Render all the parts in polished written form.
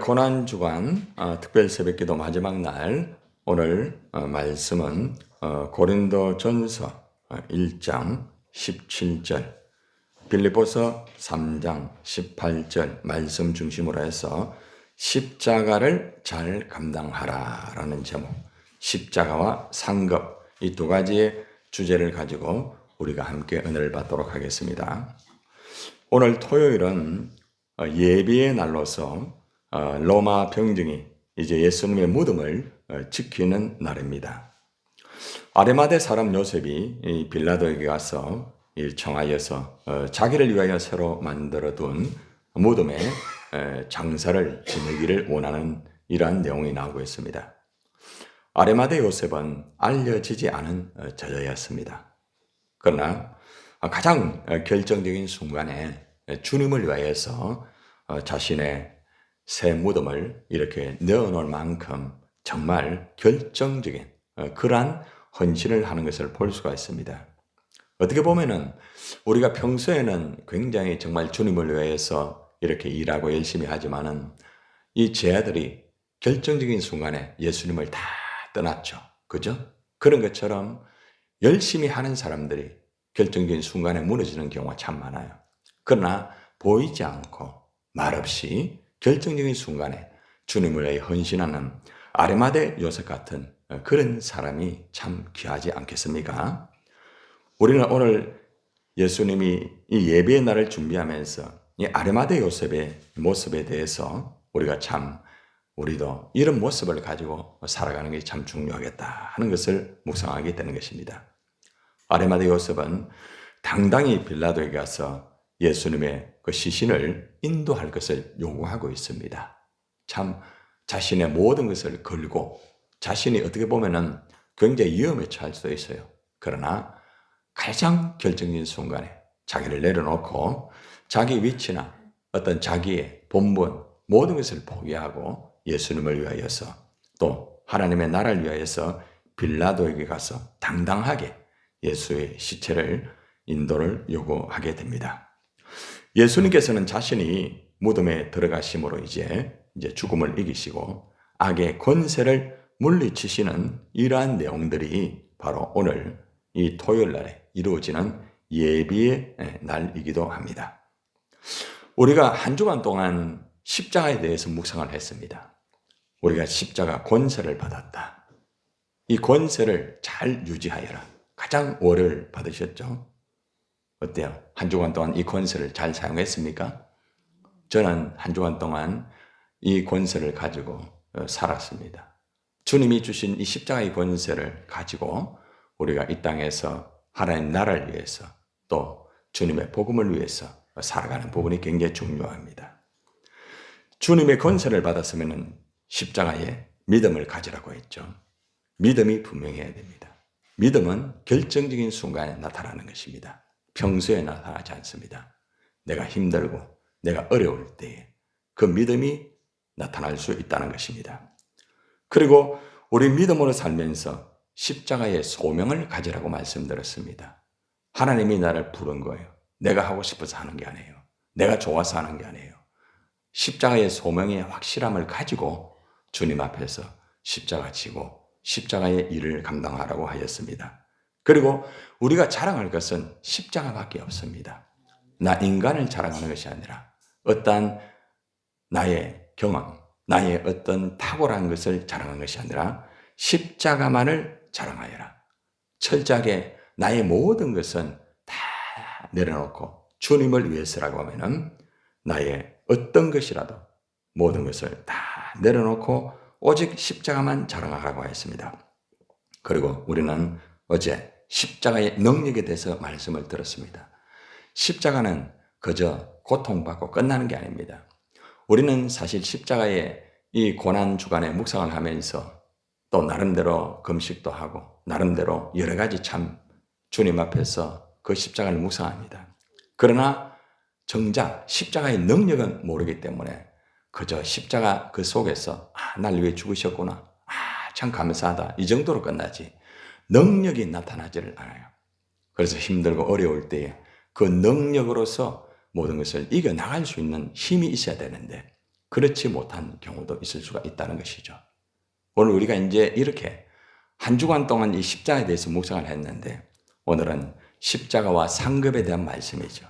고난주간 특별 새벽기도 마지막 날 오늘 말씀은 고린도전서 1장 17절, 빌립보서 3장 18절 말씀 중심으로 해서 십자가를 잘 감당하라 라는 제목, 십자가와 상급, 이 두 가지의 주제를 가지고 우리가 함께 은혜를 받도록 하겠습니다. 오늘 토요일은 예비의 날로서 로마 병정이 이제 예수님의 무덤을 지키는 날입니다. 아리마대 사람 요셉이 빌라도에게 가서 청하여서 자기를 위하여 새로 만들어둔 무덤에 장사를 지내기를 원하는 이러한 내용이 나오고 있습니다. 아리마대 요셉은 알려지지 않은 저자였습니다. 그러나 가장 결정적인 순간에 주님을 위하여서 자신의 새 무덤을 이렇게 넣어놓을 만큼 정말 결정적인 그러한 헌신을 하는 것을 볼 수가 있습니다. 어떻게 보면은 우리가 평소에는 굉장히 정말 주님을 위해서 이렇게 일하고 열심히 하지만은 이 제자들이 결정적인 순간에 예수님을 다 떠났죠. 그죠? 그런 것처럼 열심히 하는 사람들이 결정적인 순간에 무너지는 경우가 참 많아요. 그러나 보이지 않고 말없이 결정적인 순간에 주님을 위해 헌신하는 아리마대 요셉 같은 그런 사람이 참 귀하지 않겠습니까? 우리는 오늘 예수님이 이 예배의 날을 준비하면서 이 아리마대 요셉의 모습에 대해서 우리가 참 우리도 이런 모습을 가지고 살아가는 게 참 중요하겠다 하는 것을 묵상하게 되는 것입니다. 아리마대 요셉은 당당히 빌라도에게 가서 예수님의 그 시신을 인도할 것을 요구하고 있습니다. 참 자신의 모든 것을 걸고 자신이 어떻게 보면은 굉장히 위험에 처할 수도 있어요. 그러나 가장 결정적인 순간에 자기를 내려놓고 자기 위치나 어떤 자기의 본분 모든 것을 포기하고 예수님을 위하여서 또 하나님의 나라를 위하여서 빌라도에게 가서 당당하게 예수의 시체를 인도를 요구하게 됩니다. 예수님께서는 자신이 무덤에 들어가심으로 이제 죽음을 이기시고 악의 권세를 물리치시는 이러한 내용들이 바로 오늘 이 토요일 날에 이루어지는 예비의 날이기도 합니다. 우리가 한 주간 동안 십자가에 대해서 묵상을 했습니다. 우리가 십자가 권세를 받았다. 이 권세를 잘 유지하여라. 가장 월을 받으셨죠? 어때요? 한 주간 동안 이 권세를 잘 사용했습니까? 저는 한 주간 동안 이 권세를 가지고 살았습니다. 주님이 주신 이 십자가의 권세를 가지고 우리가 이 땅에서 하나님 나라를 위해서 또 주님의 복음을 위해서 살아가는 부분이 굉장히 중요합니다. 주님의 권세를 받았으면 십자가에 믿음을 가지라고 했죠. 믿음이 분명해야 됩니다. 믿음은 결정적인 순간에 나타나는 것입니다. 평소에 나타나지 않습니다. 내가 힘들고 내가 어려울 때에 그 믿음이 나타날 수 있다는 것입니다. 그리고 우리 믿음으로 살면서 십자가의 소명을 가지라고 말씀드렸습니다. 하나님이 나를 부른 거예요. 내가 하고 싶어서 하는 게 아니에요. 내가 좋아서 하는 게 아니에요. 십자가의 소명의 확실함을 가지고 주님 앞에서 십자가 지고 십자가의 일을 감당하라고 하였습니다. 그리고 우리가 자랑할 것은 십자가밖에 없습니다. 나 인간을 자랑하는 것이 아니라 어떠한 나의 경험, 나의 어떤 탁월한 것을 자랑하는 것이 아니라 십자가만을 자랑하여라. 철저하게 나의 모든 것은 다 내려놓고 주님을 위해서라고 하면은 나의 어떤 것이라도 모든 것을 다 내려놓고 오직 십자가만 자랑하라고 했습니다. 그리고 우리는 어제 십자가의 능력에 대해서 말씀을 들었습니다. 십자가는 그저 고통받고 끝나는 게 아닙니다. 우리는 사실 십자가의 이 고난 주간에 묵상을 하면서 또 나름대로 금식도 하고 나름대로 여러 가지 참 주님 앞에서 그 십자가를 묵상합니다. 그러나 정작 십자가의 능력은 모르기 때문에 그저 십자가 그 속에서 날 위해 죽으셨구나. 참 감사하다. 이 정도로 끝나지. 능력이 나타나지를 않아요. 그래서 힘들고 어려울 때에 그 능력으로서 모든 것을 이겨나갈 수 있는 힘이 있어야 되는데 그렇지 못한 경우도 있을 수가 있다는 것이죠. 오늘 우리가 이제 이렇게 한 주간 동안 이 십자가에 대해서 묵상을 했는데 오늘은 십자가와 상급에 대한 말씀이죠.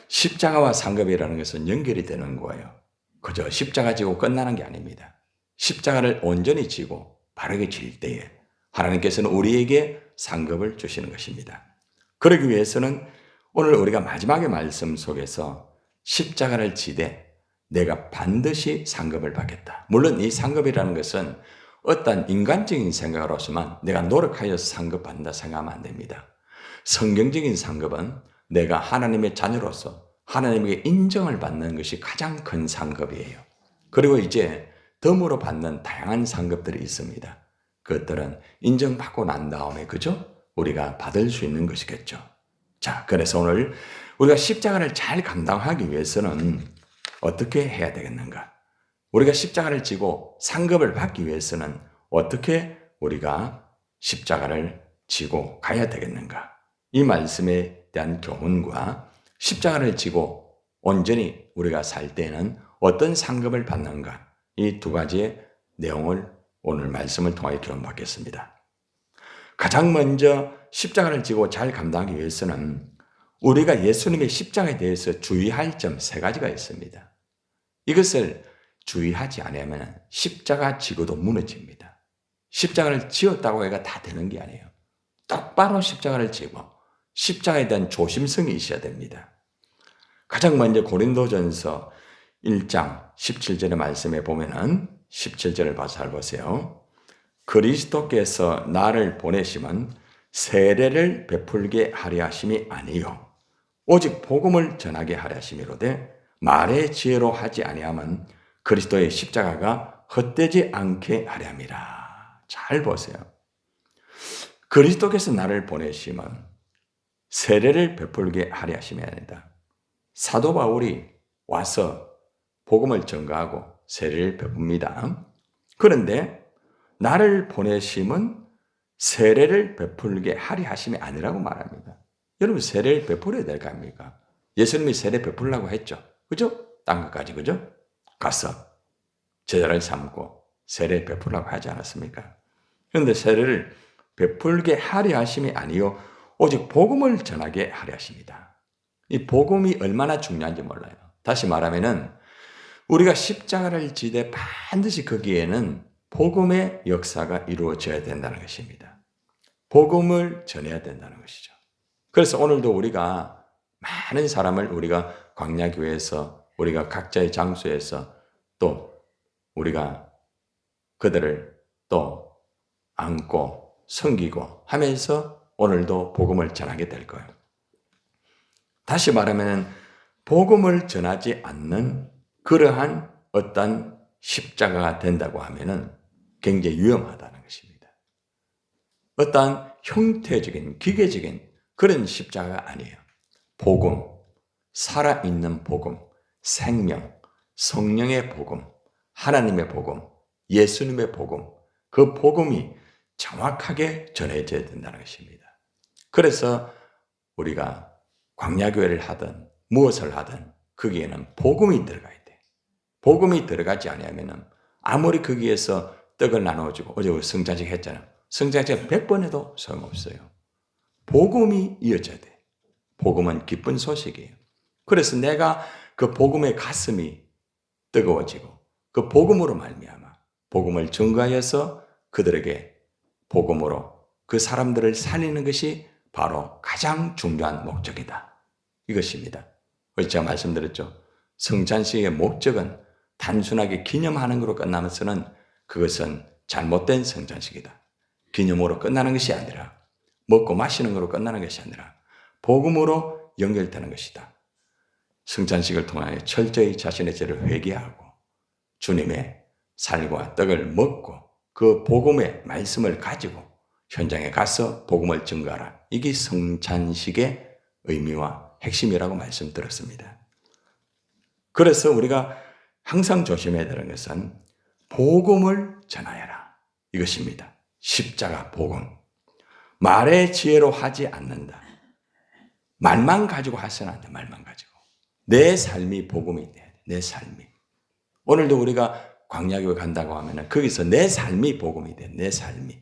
십자가와 상급이라는 것은 연결이 되는 거예요. 그저 십자가 지고 끝나는 게 아닙니다. 십자가를 온전히 지고 바르게 질 때에 하나님께서는 우리에게 상급을 주시는 것입니다. 그러기 위해서는 오늘 우리가 마지막의 말씀 속에서 십자가를 지되 내가 반드시 상급을 받겠다. 물론 이 상급이라는 것은 어떤 인간적인 생각으로서만 내가 노력하여서 상급받는다 생각하면 안 됩니다. 성경적인 상급은 내가 하나님의 자녀로서 하나님에게 인정을 받는 것이 가장 큰 상급이에요. 그리고 이제 덤으로 받는 다양한 상급들이 있습니다. 그것들은 인정받고 난 다음에 그죠? 우리가 받을 수 있는 것이겠죠. 자, 그래서 오늘 우리가 십자가를 잘 감당하기 위해서는 어떻게 해야 되겠는가? 우리가 십자가를 지고 상급을 받기 위해서는 어떻게 우리가 십자가를 지고 가야 되겠는가? 이 말씀에 대한 교훈과 십자가를 지고 온전히 우리가 살 때는 어떤 상급을 받는가? 이 두 가지의 내용을 오늘 말씀을 통하여 교훈받겠습니다. 가장 먼저 십자가를 지고 잘 감당하기 위해서는 우리가 예수님의 십자가에 대해서 주의할 점 세 가지가 있습니다. 이것을 주의하지 않으면 십자가 지고도 무너집니다. 십자가를 지었다고 해가 다 되는 게 아니에요. 똑바로 십자가를 지고 십자가에 대한 조심성이 있어야 됩니다. 가장 먼저 고린도전서 1장 17절의 말씀에 보면은 17절을 봐서 잘 보세요. 그리스도께서 나를 보내심은 세례를 베풀게 하려 하심이 아니요 오직 복음을 전하게 하려 하심이로되 말의 지혜로 하지 아니함은 그리스도의 십자가가 헛되지 않게 하려 함이라. 잘 보세요. 그리스도께서 나를 보내심은 세례를 베풀게 하려 하심이 아니다. 사도 바울이 와서 복음을 전가하고 세례를 베풉니다. 그런데 나를 보내심은 세례를 베풀게 하려 하심이 아니라고 말합니다. 여러분 세례를 베풀어야 될 거 아닙니까? 예수님이 세례 베풀라고 했죠. 그죠? 딴 것까지 그죠? 가서 제자를 삼고 세례 베풀라고 하지 않았습니까? 그런데 세례를 베풀게 하려 하심이 아니요 오직 복음을 전하게 하려 하십니다. 이 복음이 얼마나 중요한지 몰라요. 다시 말하면은 우리가 십자가를 지되 반드시 거기에는 복음의 역사가 이루어져야 된다는 것입니다. 복음을 전해야 된다는 것이죠. 그래서 오늘도 우리가 많은 사람을 우리가 광야교회에서 우리가 각자의 장소에서 또 우리가 그들을 또 안고 섬기고 하면서 오늘도 복음을 전하게 될 거예요. 다시 말하면 복음을 전하지 않는 그러한 어떤 십자가가 된다고 하면은 굉장히 위험하다는 것입니다. 어떤 형태적인 기계적인 그런 십자가가 아니에요. 복음, 살아있는 복음, 생명, 성령의 복음, 하나님의 복음, 예수님의 복음, 그 복음이 정확하게 전해져야 된다는 것입니다. 그래서 우리가 광야교회를 하든 무엇을 하든 거기에는 복음이 들어가야 돼. 복음이 들어가지 않으면 아무리 거기에서 떡을 나눠주고 어제 성찬식 했잖아요. 성찬식 100번 해도 소용없어요. 복음이 이어져야 돼. 복음은 기쁜 소식이에요. 그래서 내가 그 복음의 가슴이 뜨거워지고 그 복음으로 말미암아 복음을 전가해서 그들에게 복음으로 그 사람들을 살리는 것이 바로 가장 중요한 목적이다. 이것입니다. 제가 말씀드렸죠. 성찬식의 목적은 단순하게 기념하는 것으로 끝나면서는 그것은 잘못된 성찬식이다. 기념으로 끝나는 것이 아니라 먹고 마시는 것으로 끝나는 것이 아니라 복음으로 연결되는 것이다. 성찬식을 통하여 철저히 자신의 죄를 회개하고 주님의 살과 떡을 먹고 그 복음의 말씀을 가지고 현장에 가서 복음을 전가하라. 이게 성찬식의 의미와 핵심이라고 말씀드렸습니다. 그래서 우리가 항상 조심해야 되는 것은 복음을 전하여라. 이것입니다. 십자가 복음. 말의 지혜로 하지 않는다. 말만 가지고 하서는 안 돼. 말만 가지고. 내 삶이 복음이 돼야 돼. 내 삶이. 오늘도 우리가 광야교회 간다고 하면은 거기서 내 삶이 복음이 돼. 내 삶이.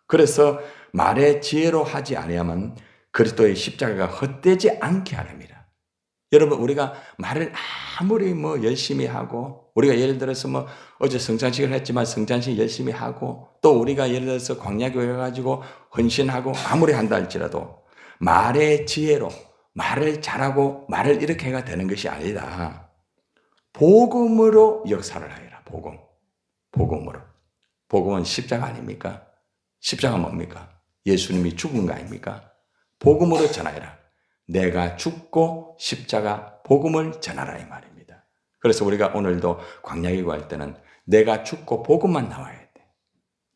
그래서 말의 지혜로 하지 아니하면 그리스도의 십자가가 헛되지 않게 하랍니다. 여러분, 우리가 말을 아무리 열심히 하고, 우리가 예를 들어서 어제 성찬식을 했지만 성찬식 열심히 하고, 또 우리가 예를 들어서 광야교회 가지고 헌신하고 아무리 한다 할지라도 말의 지혜로 말을 잘하고 말을 이렇게 해가 되는 것이 아니다. 복음으로 역사를 하여라. 복음으로. 복음은 십자가 아닙니까? 십자가 뭡니까? 예수님이 죽은 거 아닙니까? 복음으로 전하여라. 내가 죽고 십자가 복음을 전하라 이 말입니다. 그래서 우리가 오늘도 광야기도 할 때는 내가 죽고 복음만 나와야 돼.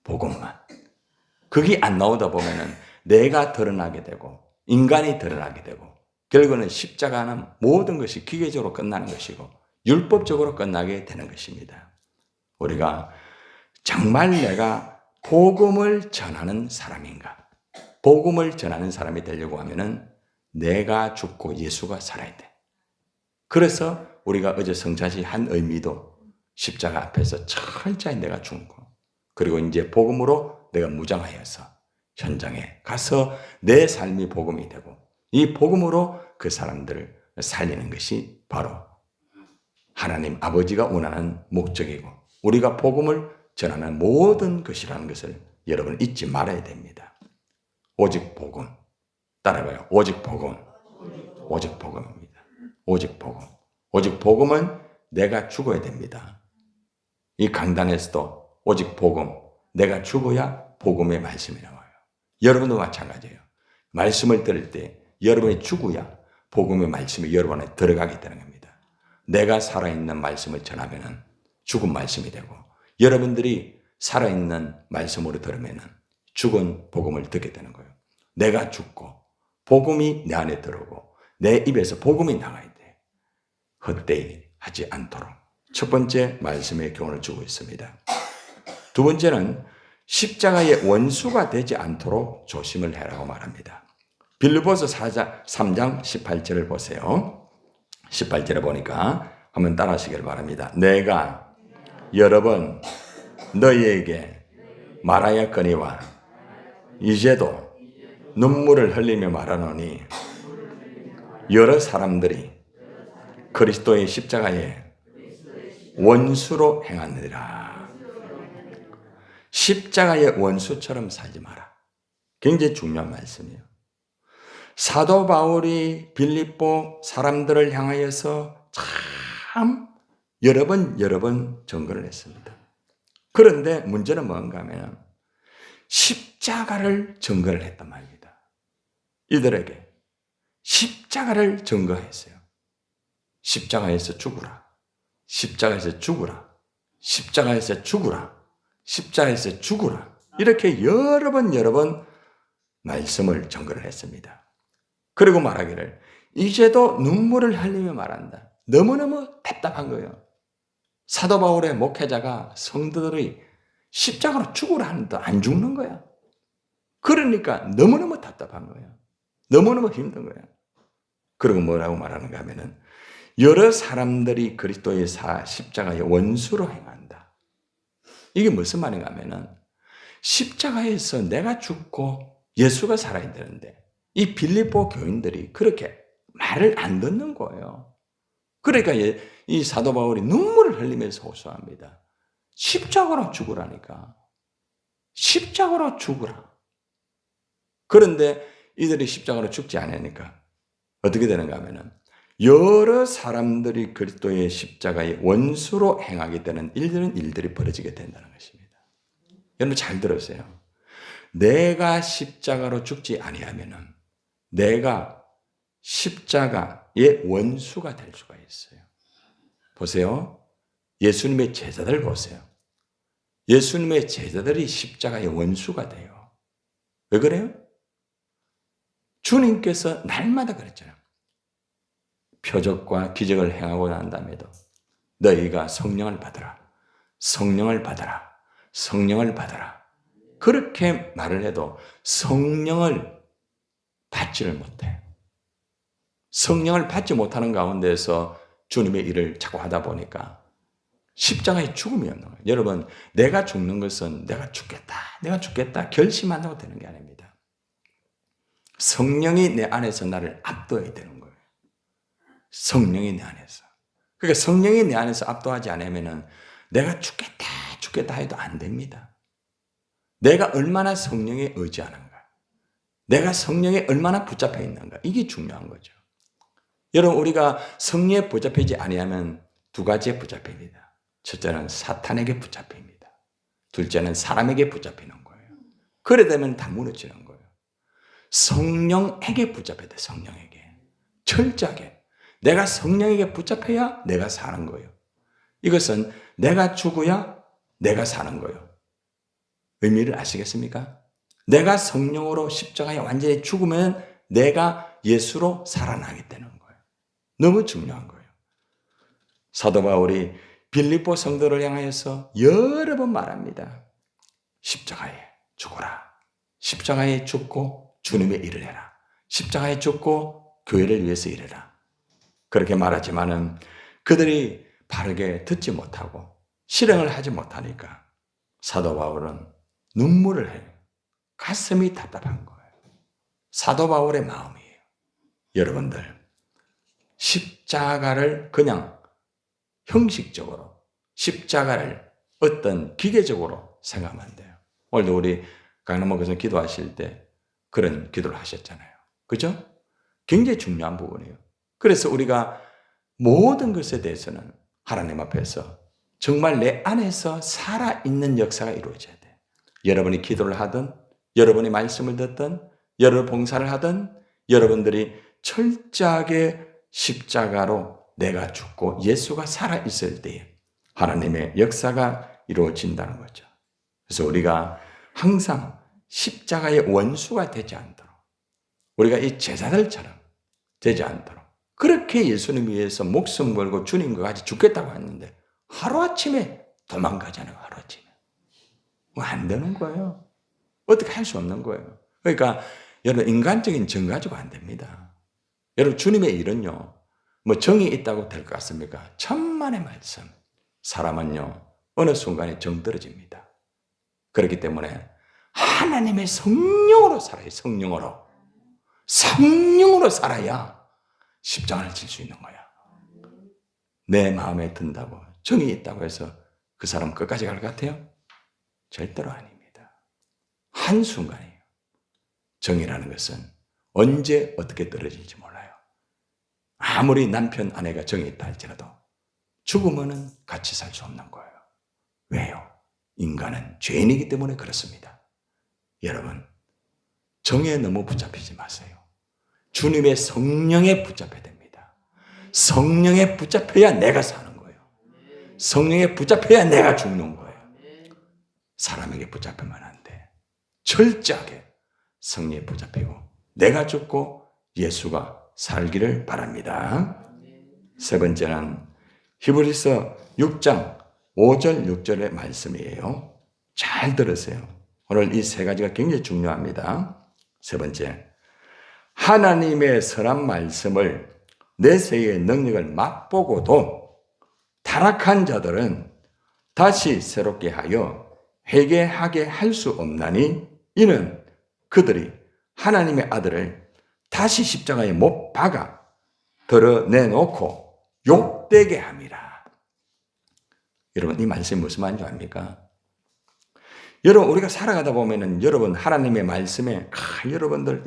복음만. 그게 안 나오다 보면은 내가 드러나게 되고 인간이 드러나게 되고 결국은 십자가는 모든 것이 기계적으로 끝나는 것이고 율법적으로 끝나게 되는 것입니다. 우리가 정말 내가 복음을 전하는 사람인가? 복음을 전하는 사람이 되려고 하면은 내가 죽고 예수가 살아야 돼. 그래서 우리가 어제 성찬식 한 의미도 십자가 앞에서 철저히 내가 죽은 거. 그리고 이제 복음으로 내가 무장하여서 현장에 가서 내 삶이 복음이 되고 이 복음으로 그 사람들을 살리는 것이 바로 하나님 아버지가 원하는 목적이고 우리가 복음을 전하는 모든 것이라는 것을 여러분 잊지 말아야 됩니다. 오직 복음. 따라해봐요. 오직 복음. 오직 복음입니다. 오직 복음. 오직 복음은 내가 죽어야 됩니다. 이 강단에서도 오직 복음. 내가 죽어야 복음의 말씀이 나와요. 여러분도 마찬가지예요. 말씀을 들을 때 여러분이 죽어야 복음의 말씀이 여러분 안에 들어가게 되는 겁니다. 내가 살아있는 말씀을 전하면 죽은 말씀이 되고 여러분들이 살아있는 말씀으로 들으면 죽은 복음을 듣게 되는 거예요. 내가 죽고 복음이 내 안에 들어오고 내 입에서 복음이 나가야 돼. 헛되이 하지 않도록 첫 번째 말씀의 교훈을 주고 있습니다. 두 번째는 십자가의 원수가 되지 않도록 조심을 해라고 말합니다. 빌립보서 3장 18절을 보세요. 18절에 보니까 한번 따라 하시길 바랍니다. 내가 여러 번 너희에게 말하였거니와 이제도 눈물을 흘리며 말하노니 여러 사람들이 그리스도의 십자가에 원수로 행하느니라. 십자가의 원수처럼 살지 마라. 굉장히 중요한 말씀이에요. 사도 바울이 빌립보 사람들을 향하여서 참 여러 번 증거를 했습니다. 그런데 문제는 뭔가 하면 십자가를 증거를 했단 말입니다. 이들에게 십자가를 증거했어요. 십자가에서 죽으라. 십자가에서 죽으라. 십자가에서 죽으라. 십자가에서 죽으라. 이렇게 여러 번 말씀을 증거를 했습니다. 그리고 말하기를 이제도 눈물을 흘리며 말한다. 너무너무 답답한 거예요. 사도 바울의 목회자가 성도들이 십자가로 죽으라 하는데 안 죽는 거야. 그러니까 너무너무 답답한 거예요. 너무너무 힘든 거예요. 그리고 뭐라고 말하는가 하면은 여러 사람들이 그리스도의 십자가의 원수로 행한다. 이게 무슨 말인가 하면은 십자가에서 내가 죽고 예수가 살아야 되는데 이 빌립보 교인들이 그렇게 말을 안 듣는 거예요. 그러니까 이 사도 바울이 눈물을 흘리면서 호소합니다. 십자가로 죽으라니까. 십자가로 죽으라. 그런데 이들이 십자가로 죽지 않으니까 어떻게 되는가 하면은 여러 사람들이 그리스도의 십자가의 원수로 행하게 되는 일들이 벌어지게 된다는 것입니다. 여러분 잘 들으세요. 내가 십자가로 죽지 아니하면은 내가 십자가의 원수가 될 수가 있어요. 보세요. 예수님의 제자들 보세요. 예수님의 제자들이 십자가의 원수가 돼요. 왜 그래요? 주님께서 날마다 그랬잖아요. 표적과 기적을 행하고 난 다음에도 너희가 성령을 받으라. 성령을 받아라. 성령을 받아라. 그렇게 말을 해도 성령을 받지를 못해. 성령을 받지 못하는 가운데서 주님의 일을 자꾸 하다 보니까 십자가의 죽음이 없는 거예요. 여러분, 내가 죽는 것은 내가 죽겠다 결심한다고 되는 게 아닙니다. 성령이 내 안에서 나를 압도해야 되는 거예요. 성령이 내 안에서. 그러니까 성령이 내 안에서 압도하지 않으면 내가 죽겠다 해도 안 됩니다. 내가 얼마나 성령에 의지하는가, 내가 성령에 얼마나 붙잡혀 있는가, 이게 중요한 거죠. 여러분, 우리가 성령에 붙잡히지 아니하면 두 가지에 붙잡힙니다. 첫째는 사탄에게 붙잡힙니다. 둘째는 사람에게 붙잡히는 거예요. 그래 되면 다 무너지는 거예요. 성령에게 붙잡혀야 돼. 성령에게. 철저하게. 내가 성령에게 붙잡혀야 내가 사는 거예요. 이것은 내가 죽어야 내가 사는 거예요. 의미를 아시겠습니까? 내가 성령으로 십자가에 완전히 죽으면 내가 예수로 살아나게 되는 거예요. 너무 중요한 거예요. 사도 바울이 빌립보 성도를 향하여서 여러 번 말합니다. 십자가에 죽어라. 십자가에 죽고 주님의 일을 해라. 십자가에 죽고 교회를 위해서 일해라. 그렇게 말하지만은 그들이 바르게 듣지 못하고 실행을 하지 못하니까 사도 바울은 눈물을 해요. 가슴이 답답한 거예요. 사도 바울의 마음이에요. 여러분들, 십자가를 그냥 형식적으로, 십자가를 어떤 기계적으로 생각하면 안 돼요. 오늘도 우리 강남목에서 기도하실 때 그런 기도를 하셨잖아요. 그죠? 굉장히 중요한 부분이에요. 그래서 우리가 모든 것에 대해서는 하나님 앞에서 정말 내 안에서 살아있는 역사가 이루어져야 돼. 여러분이 기도를 하든, 여러분이 말씀을 듣든, 여러분 봉사를 하든, 여러분들이 철저하게 십자가로 내가 죽고 예수가 살아있을 때에 하나님의 역사가 이루어진다는 거죠. 그래서 우리가 항상 십자가의 원수가 되지 않도록, 우리가 이 제자들처럼 되지 않도록, 그렇게 예수님 위해서 목숨 걸고 주님과 같이 죽겠다고 했는데 하루아침에 도망가잖아요. 하루아침에. 안 되는 거예요. 어떻게 할 수 없는 거예요. 그러니까 여러분, 인간적인 정 가지고 안 됩니다. 여러분, 주님의 일은요, 뭐 정이 있다고 될 것 같습니까? 천만의 말씀. 사람은요, 어느 순간에 정 떨어집니다. 그렇기 때문에 하나님의 성령으로 살아요. 성령으로. 성령으로 살아야 십자가를 질 수 있는 거야. 내 마음에 든다고, 정이 있다고 해서 그 사람 끝까지 갈 것 같아요? 절대로 아닙니다. 한순간이에요. 정이라는 것은 언제 어떻게 떨어질지 몰라요. 아무리 남편, 아내가 정이 있다 할지라도 죽으면 같이 살 수 없는 거예요. 왜요? 인간은 죄인이기 때문에 그렇습니다. 여러분, 정에 너무 붙잡히지 마세요. 주님의 성령에 붙잡혀야 됩니다. 성령에 붙잡혀야 내가 사는 거예요. 성령에 붙잡혀야 내가 죽는 거예요. 사람에게 붙잡히면 안 돼. 철저하게 성령에 붙잡히고 내가 죽고 예수가 살기를 바랍니다. 세 번째는 히브리서 6장 5절 6절의 말씀이에요. 잘 들으세요. 오늘 이 세 가지가 굉장히 중요합니다. 세 번째, 하나님의 선한 말씀을 내세의 능력을 맛보고도 타락한 자들은 다시 새롭게 하여 회개하게 할 수 없나니 이는 그들이 하나님의 아들을 다시 십자가에 못 박아 드러내놓고 욕되게 함이라. 여러분, 이 말씀이 무슨 말인지 압니까? 여러분, 우리가 살아가다 보면은 여러분 하나님의 말씀에 여러분들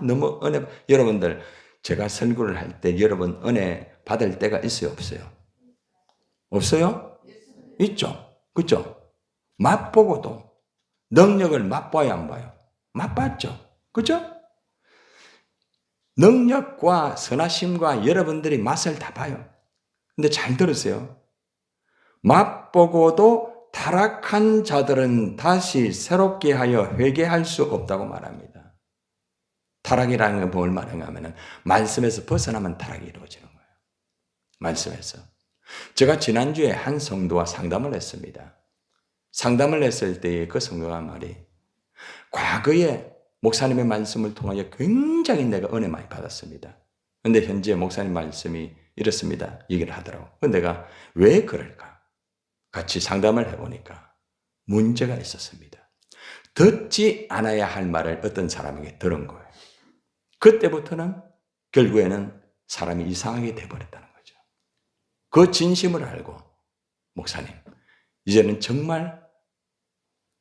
너무 은혜, 여러분들 제가 설교를 할 때 여러분 은혜 받을 때가 있어요, 없어요? 없어요? 있죠. 그렇죠? 맛보고도 능력을 맛봐야 안 봐요? 맛봤죠. 그렇죠? 능력과 선하심과 여러분들이 맛을 다 봐요. 근데 잘 들으세요. 맛보고도 타락한 자들은 다시 새롭게 하여 회개할 수 없다고 말합니다. 타락이라는 건 뭘 말하냐 하면 말씀에서 벗어나면 타락이 이루어지는 거예요. 말씀에서. 제가 지난주에 한 성도와 상담을 했습니다. 상담을 했을 때 그 성도가 말이 과거에 목사님의 말씀을 통하여 굉장히 내가 은혜 많이 받았습니다. 그런데 현재 목사님 말씀이 이렇습니다. 얘기를 하더라고. 그런데 내가 왜 그럴까? 같이 상담을 해보니까 문제가 있었습니다. 듣지 않아야 할 말을 어떤 사람에게 들은 거예요. 그때부터는 결국에는 사람이 이상하게 돼버렸다는 거죠. 그 진심을 알고 목사님, 이제는 정말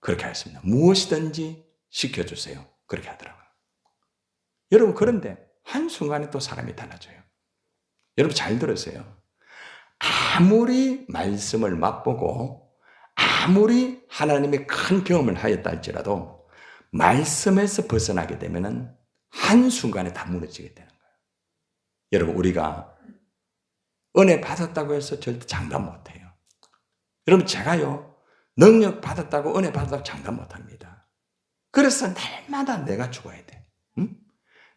그렇게 하겠습니다. 무엇이든지 시켜주세요. 그렇게 하더라고요. 여러분, 그런데 한순간에 또 사람이 달라져요. 여러분 잘 들으세요. 아무리 말씀을 맛보고 아무리 하나님의 큰 경험을 하였다 할지라도 말씀에서 벗어나게 되면 한순간에 다 무너지게 되는 거예요. 여러분, 우리가 은혜 받았다고 해서 절대 장담 못해요. 여러분, 제가요, 능력 받았다고 은혜 받았다고 장담 못합니다. 그래서 날마다 내가 죽어야 돼. 응?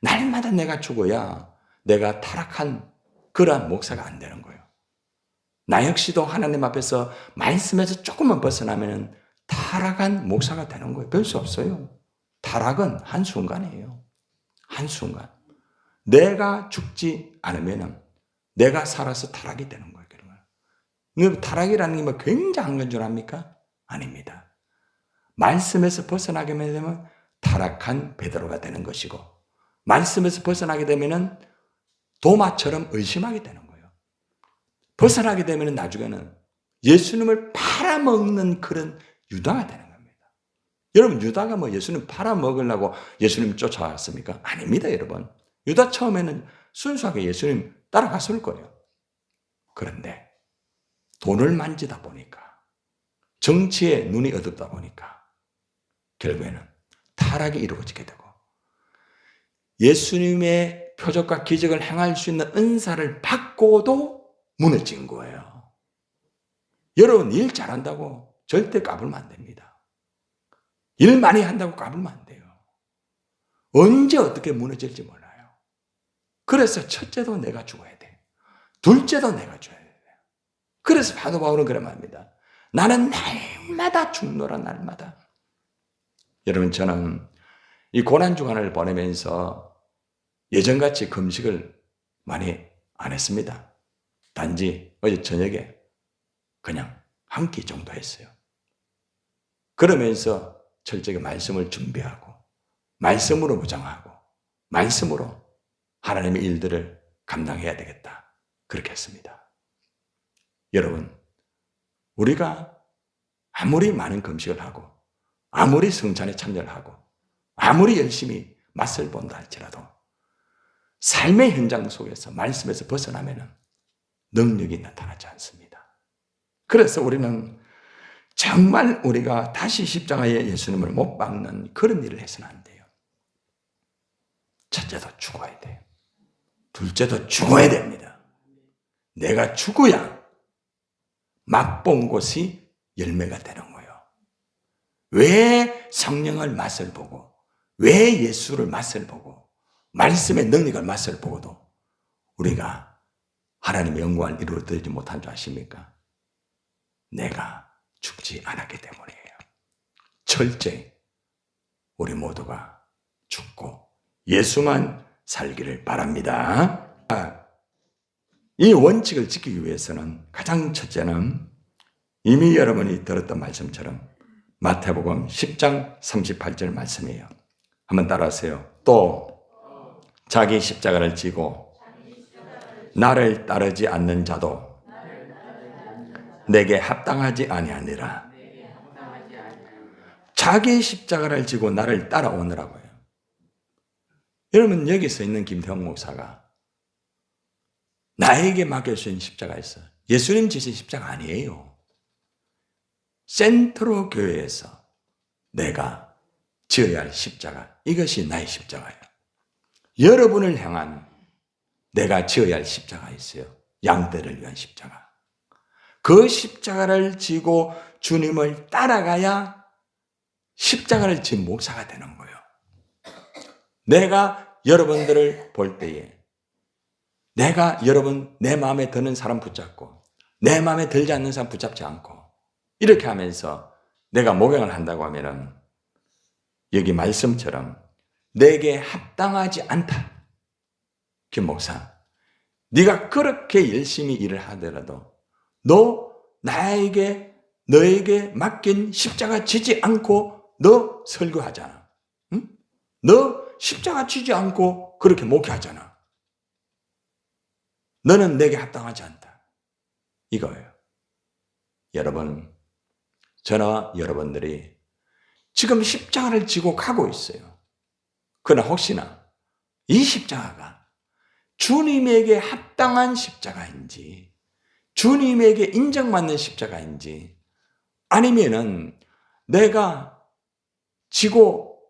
날마다 내가 죽어야 내가 타락한 그러한 목사가 안 되는 거예요. 나 역시도 하나님 앞에서 말씀에서 조금만 벗어나면 타락한 목사가 되는 거예요. 별 수 없어요. 타락은 한순간이에요. 한순간. 내가 죽지 않으면 내가 살아서 타락이 되는 거예요. 그러면 타락이라는 게 뭐 굉장한 건 줄 압니까? 아닙니다. 말씀에서 벗어나게 되면 타락한 베드로가 되는 것이고, 말씀에서 벗어나게 되면 도마처럼 의심하게 되는 거예요. 벗어나게 되면 나중에는 예수님을 팔아먹는 그런 유다가 되는 겁니다. 여러분, 유다가 뭐 예수님 팔아먹으려고 예수님 쫓아왔습니까? 아닙니다, 여러분. 유다 처음에는 순수하게 예수님 따라갔을 거예요. 그런데 돈을 만지다 보니까, 정치에 눈이 어둡다 보니까 결국에는 타락이 이루어지게 되고, 예수님의 표적과 기적을 행할 수 있는 은사를 받고도 무너진 거예요. 여러분, 일 잘한다고 절대 까불면 안 됩니다. 일 많이 한다고 까불면 안 돼요. 언제 어떻게 무너질지 몰라요. 그래서 첫째도 내가 죽어야 돼. 둘째도 내가 죽어야 돼. 그래서 사도 바울은 그런 말입니다. 나는 날마다 죽노라, 날마다. 여러분, 저는 이 고난주간을 보내면서 예전같이 금식을 많이 안 했습니다. 단지 어제 저녁에 그냥 한 끼 정도 했어요. 그러면서 철저하게 말씀을 준비하고, 말씀으로 무장하고, 말씀으로 하나님의 일들을 감당해야 되겠다. 그렇게 했습니다. 여러분, 우리가 아무리 많은 금식을 하고, 아무리 성찬에 참여를 하고, 아무리 열심히 맛을 본다 할지라도 삶의 현장 속에서 말씀에서 벗어나면 능력이 나타나지 않습니다. 그래서 우리는 정말 우리가 다시 십자가에 예수님을 못 박는 그런 일을 해서는 안 돼요. 첫째도 죽어야 돼요. 둘째도 죽어야 됩니다. 내가 죽어야 맛본 것이 열매가 되는 거예요. 왜 성령을 맛을 보고, 왜 예수를 맛을 보고, 말씀의 능력을 맛을 보고도 우리가 하나님의 영광을 이루어드리지 못한 줄 아십니까? 내가 죽지 않았기 때문이에요. 철저히 우리 모두가 죽고 예수만 살기를 바랍니다. 이 원칙을 지키기 위해서는 가장 첫째는 이미 여러분이 들었던 말씀처럼 마태복음 10장 38절 말씀이에요. 한번 따라하세요. 또 자기 십자가를 지고 나를 따르지 않는 자도 내게 합당하지 아니하니라. 자기 십자가를 지고 나를 따라오느라고요. 여러분, 여기서 있는 김태형 목사가 나에게 맡겨주신 십자가 있어. 예수님 지신 십자가 아니에요. 센트로 교회에서 내가 지어야 할 십자가, 이것이 나의 십자가예요. 여러분을 향한 내가 지어야 할 십자가 있어요. 양떼를 위한 십자가. 그 십자가를 지고 주님을 따라가야 십자가를 진 목사가 되는 거예요. 내가 여러분들을 볼 때에 내가 여러분 내 마음에 드는 사람 붙잡고 내 마음에 들지 않는 사람 붙잡지 않고 이렇게 하면서 내가 목양을 한다고 하면은 여기 말씀처럼 내게 합당하지 않다. 김 목사, 네가 그렇게 열심히 일을 하더라도 너 나에게 너에게 맡긴 십자가 지지 않고 너 설교하잖아. 응? 너 십자가 지지 않고 그렇게 목회하잖아. 너는 내게 합당하지 않다. 이거예요. 여러분, 저와 여러분들이 지금 십자가를 지고 가고 있어요. 그러나 혹시나 이 십자가가 주님에게 합당한 십자가인지, 주님에게 인정받는 십자가인지, 아니면은 내가 지고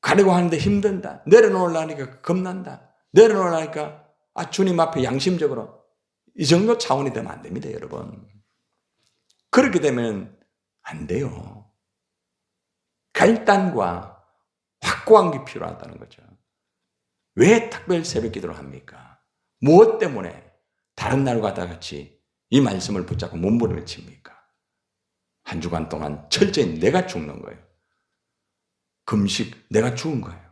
가려고 하는데 힘든다. 내려놓으려니까 겁난다. 내려놓으려니까 주님 앞에 양심적으로 이 정도 차원이 되면 안 됩니다, 여러분. 그렇게 되면 안 돼요. 결단과 확고한 게 필요하다는 거죠. 왜 특별 새벽 기도를 합니까? 무엇 때문에 다른 날과 같이 이 말씀을 붙잡고 몸부림을 칩니까? 한 주간 동안 철저히 내가 죽는 거예요. 금식 내가 죽은 거예요.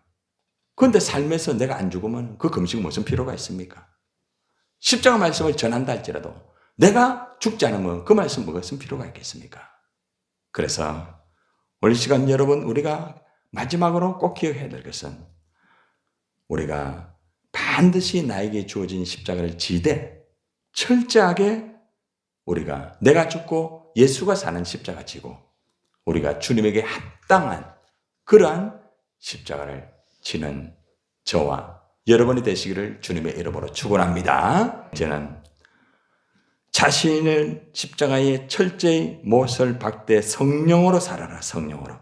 그런데 삶에서 내가 안 죽으면 그 금식은 무슨 필요가 있습니까? 십자가 말씀을 전한다 할지라도 내가 죽지 않으면 그 말씀 무슨 필요가 있겠습니까? 그래서 오늘 시간 여러분, 우리가 마지막으로 꼭 기억해야 될 것은 우리가 반드시 나에게 주어진 십자가를 지되 철저하게 우리가 내가 죽고 예수가 사는 십자가 지고 우리가 주님에게 합당한 그러한 십자가를 지는 저와 여러분이 되시기를 주님의 이름으로 축원합니다. 이제는 자신을 십자가에 철저히 못을 박되 성령으로 살아라. 성령으로.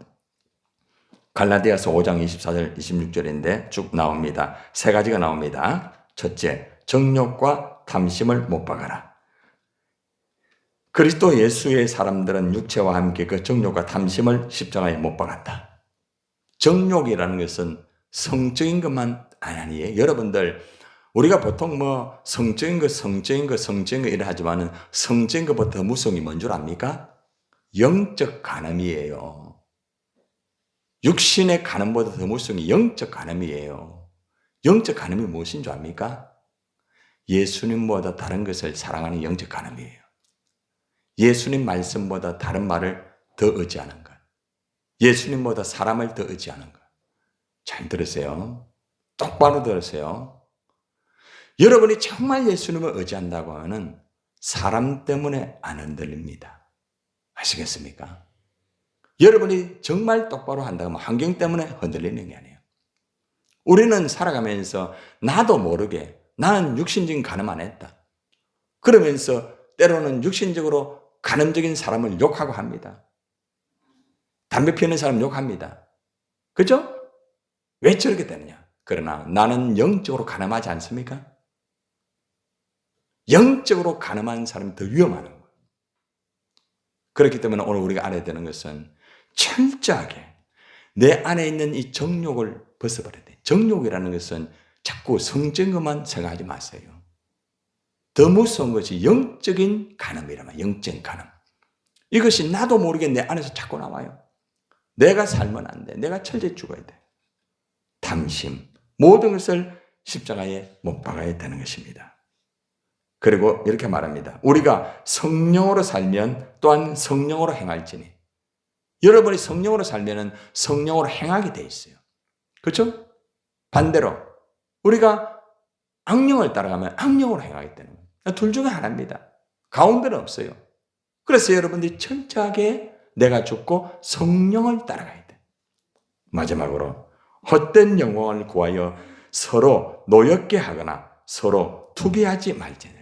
갈라디아서 5장 24절 26절인데 쭉 나옵니다. 세 가지가 나옵니다. 첫째, 정욕과 탐심을 못 박아라. 그리스도 예수의 사람들은 육체와 함께 그 정욕과 탐심을 십자가에 못 박았다. 정욕이라는 것은 성적인 것만 아니에요. 여러분들, 우리가 보통 성적인 거 이래 하지만은 성적인 것보다 더 무서운 게 뭔 줄 압니까? 영적 간음이에요. 육신의 간음보다 더 무서운 게 영적 간음이에요. 영적 간음이 무엇인 줄 압니까? 예수님보다 다른 것을 사랑하는 영적 간음이에요. 예수님 말씀보다 다른 말을 더 의지하는 것. 예수님보다 사람을 더 의지하는 것. 잘 들으세요. 똑바로 들으세요. 여러분이 정말 예수님을 의지한다고 하면 사람 때문에 안 흔들립니다. 아시겠습니까? 여러분이 정말 똑바로 한다고 하면 환경 때문에 흔들리는 게 아니에요. 우리는 살아가면서 나도 모르게 나는 육신적인 간음 안 했다. 그러면서 때로는 육신적으로 간음적인 사람을 욕하고 합니다. 담배 피우는 사람 욕합니다. 그죠? 왜 저렇게 되느냐? 그러나 나는 영적으로 간음하지 않습니까? 영적으로 간음한 사람이 더 위험한 거예요. 그렇기 때문에 오늘 우리가 알아야 되는 것은 철저하게 내 안에 있는 이 정욕을 벗어버려야 돼. 정욕이라는 것은 자꾸 성적인 것만 생각하지 마세요. 더 무서운 것이 영적인 간음이라면 영적인 간음. 이것이 나도 모르게 내 안에서 자꾸 나와요. 내가 살면 안 돼. 내가 철저히 죽어야 돼. 탐심, 모든 것을 십자가에 못 박아야 되는 것입니다. 그리고 이렇게 말합니다. 우리가 성령으로 살면 또한 성령으로 행할지니. 여러분이 성령으로 살면 성령으로 행하게 돼 있어요. 그렇죠? 반대로 우리가 악령을 따라가면 악령으로 행하기 때문에 둘 중에 하나입니다. 가운데는 없어요. 그래서 여러분들이 철저하게 내가 죽고 성령을 따라가야 돼. 마지막으로 헛된 영광을 구하여 서로 노엽게 하거나 서로 투기하지 말지니라.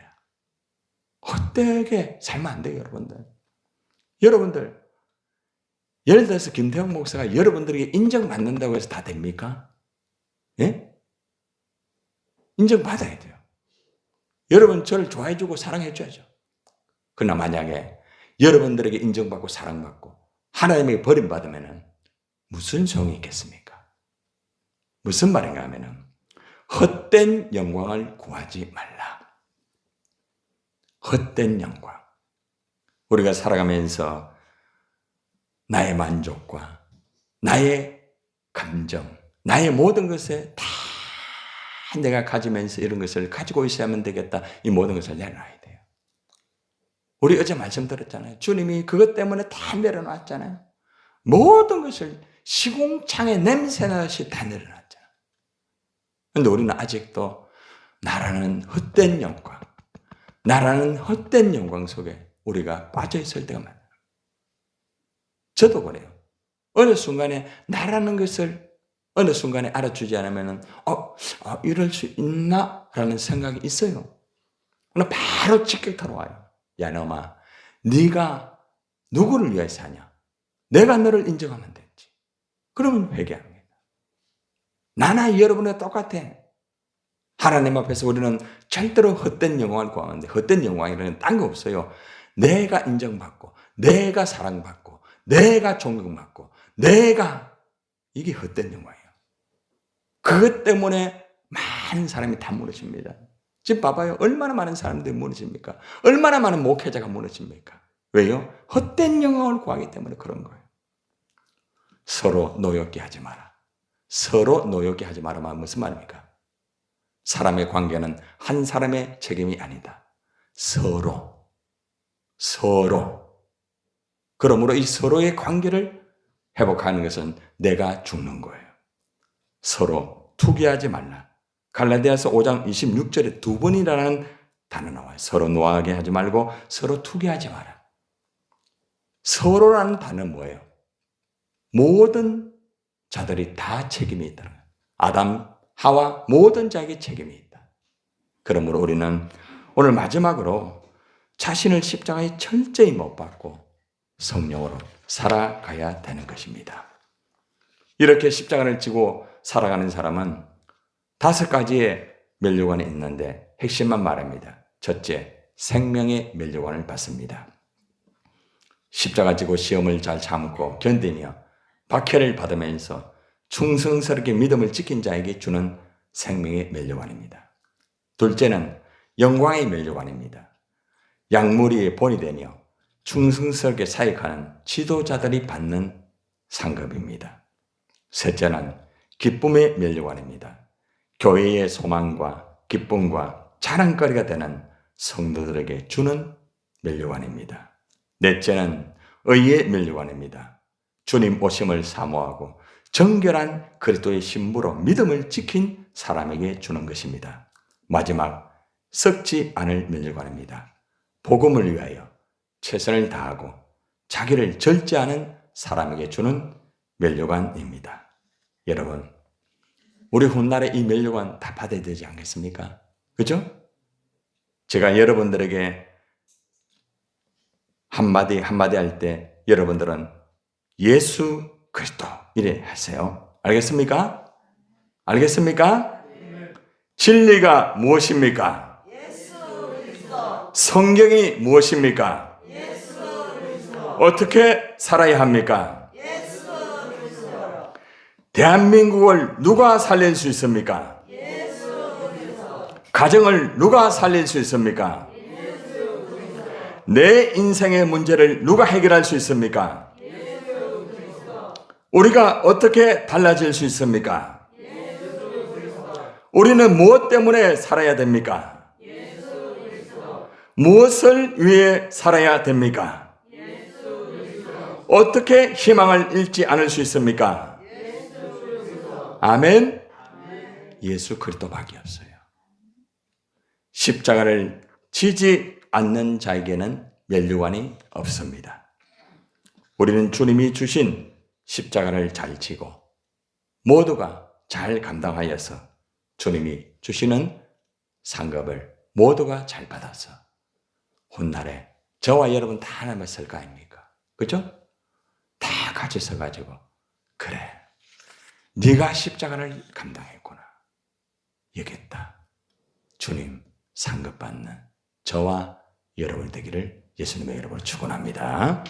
헛되게 살면 안 돼요, 여러분들. 여러분들, 예를 들어서 김태형 목사가 여러분들에게 인정받는다고 해서 다 됩니까? 예? 인정받아야 돼요. 여러분 저를 좋아해주고 사랑해줘야죠. 그러나 만약에 여러분들에게 인정받고 사랑받고 하나님에게 버림받으면 무슨 소용이 있겠습니까? 무슨 말인가 하면 헛된 영광을 구하지 말라. 헛된 영광. 우리가 살아가면서 나의 만족과 나의 감정, 나의 모든 것에 다 내가 가지면서 이런 것을 가지고 있어야만 되겠다. 이 모든 것을 내놔야 돼요. 우리 어제 말씀 들었잖아요. 주님이 그것 때문에 다 내려놨잖아요. 모든 것을 시궁창에 냄새나듯이 다 내려놨잖아요. 그런데 우리는 아직도 나라는 헛된 영광, 나라는 헛된 영광 속에 우리가 빠져있을 때가 많아요. 저도 그래요. 어느 순간에 나라는 것을 어느 순간에 알아주지 않으면 이럴 수 있나? 라는 생각이 있어요. 그러나 바로 직격타로 와요. 야, 너마, 네가 누구를 위해서 하냐? 내가 너를 인정하면 되지. 그러면 회개합니다. 나나 여러분과 똑같아. 하나님 앞에서 우리는 절대로 헛된 영광을 구하는데, 헛된 영광이라는 딴 거 없어요. 내가 인정받고, 내가 사랑받고, 내가 존경받고, 이게 헛된 영광이에요. 그것 때문에 많은 사람이 다 무너집니다. 지금 봐봐요. 얼마나 많은 사람들이 무너집니까? 얼마나 많은 목회자가 무너집니까? 왜요? 헛된 영광을 구하기 때문에 그런 거예요. 서로 노엽게 하지 마라. 서로 노엽게 하지 마라. 무슨 말입니까? 사람의 관계는 한 사람의 책임이 아니다. 서로. 그러므로 이 서로의 관계를 회복하는 것은 내가 죽는 거예요. 서로 투기하지 말라. 갈라디아서 5장 26절에 두 번이라는 단어 나와요. 서로 노하게 하지 말고 서로 투기하지 마라. 서로라는 단어는 뭐예요? 모든 자들이 다 책임이 있다는 거예요. 아담, 하와 모든 자에게 책임이 있다. 그러므로 우리는 오늘 마지막으로 자신을 십자가에 철저히 못 박고 성령으로 살아가야 되는 것입니다. 이렇게 십자가를 지고 살아가는 사람은 5가지의 면류관이 있는데 핵심만 말합니다. 첫째, 생명의 면류관을 받습니다. 십자가 지고 시험을 잘 참고 견디며 박해를 받으면서 충성스럽게 믿음을 지킨 자에게 주는 생명의 면류관입니다. 둘째는 영광의 면류관입니다. 약물이 본이 되며 충성스럽게 사역하는 지도자들이 받는 상급입니다. 셋째는 기쁨의 면류관입니다. 교회의 소망과 기쁨과 자랑거리가 되는 성도들에게 주는 면류관입니다. 넷째는 의의 면류관입니다. 주님 오심을 사모하고 정결한 그리스도의 신부로 믿음을 지킨 사람에게 주는 것입니다. 마지막, 썩지 않을 면류관입니다. 복음을 위하여 최선을 다하고 자기를 절제하는 사람에게 주는 면류관입니다. 여러분, 우리 훗날에 이 면류관 다 받아야 되지 않겠습니까? 그죠? 제가 여러분들에게 한마디 할 때 여러분들은 예수 그리스도 이래 하세요. 알겠습니까? 알겠습니까? 진리가 무엇입니까? 성경이 무엇입니까? 어떻게 살아야 합니까? 대한민국을 누가 살릴 수 있습니까? 가정을 누가 살릴 수 있습니까? 내 인생의 문제를 누가 해결할 수 있습니까? 우리가 어떻게 달라질 수 있습니까? 우리는 무엇 때문에 살아야 됩니까? 무엇을 위해 살아야 됩니까? 어떻게 희망을 잃지 않을 수 있습니까? 아멘. 예수 그리스도밖에 없어요. 십자가를 지지 않는 자에게는 면류관이 없습니다. 우리는 주님이 주신 십자가를 잘 지고 모두가 잘 감당하여서 주님이 주시는 상급을 모두가 잘 받아서 훗날에 저와 여러분 다 하나님을 쓸 거 아닙니까? 그죠? 다 같이 서가지고 그래, 네가 십자가를 감당했구나, 여겼다, 주님 상급 받는 저와 여러분이 되기를 예수님의 이름으로 축원합니다.